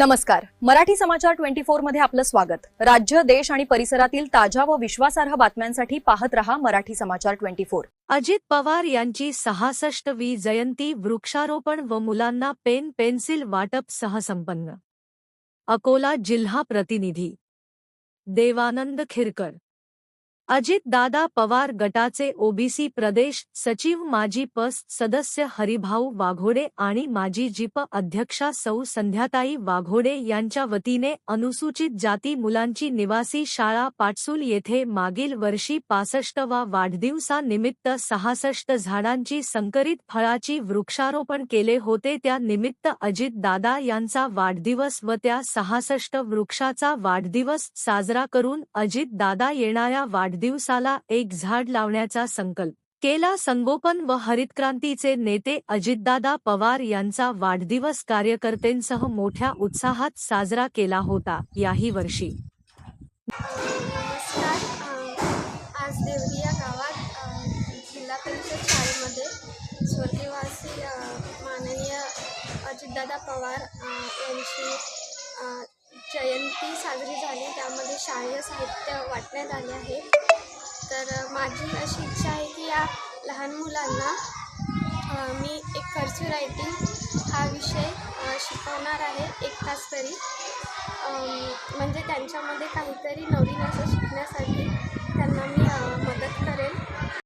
नमस्कार. मराठी समाचार 24 मध्ये आपलं स्वागत. राज्य, देश आणि परिसरातील ताज्या व विश्वासार्ह बातम्यांसाठी पाहत रहा मराठी समाचार 24. अजित पवार यांची 66वी जयंती वृक्षारोपण व मुलांना पेन पेन्सिल वाटप सह संपन्न. अकोला जिल्हा प्रतिनिधी देवानंद खिरकर. अजित दादा पवार गटाचे ओबीसी प्रदेश सचिव माजी पस सदस्य हरिभाऊ वाघोडे आणि माजी जिप अध्यक्षा सौ संध्याताई वाघोडे यांच्या वतीने अनुसूचित जाती मुलांची निवासी शाळा पाटसूल येथे मागील वर्षी 65वा वाढदिवसानिमित्त 66 झाडांची संकरित फळाची वृक्षारोपण केले होते. त्या निमित्त अजित दादा यांचा वाढदिवस व त्या 66 वृक्षाचा वाढदिवस साजरा करून अजित दादा येणाऱ्या दिवसाला एक झाड लावण्याचा संकल्प केला. संगोपन व हरितक्रांतीचे नेते अजितदादा पवार यांचा वाढदिवस कार्यकर्त्यांसह मोठ्या उत्साहात साजरा केला होता. याही वर्षी आज देवरिया गावात जिल्हा परिषद शाळेमध्ये स्वर्गवासी माननीय अजितदादा पवार यांची जयंती साजरी झाली. त्यामध्ये शालेय साहित्य वाटण्यात आले आहे. तर माझी अशी इच्छा आहे की या लहान मुलांना मी एक कर्सिव रायटिंग हा विषय शिकवणार आहे 1 तास तरी. म्हणजे त्यांच्यामध्ये काहीतरी नवीन असं शिकण्यासाठी त्यांना मी मदत करेल.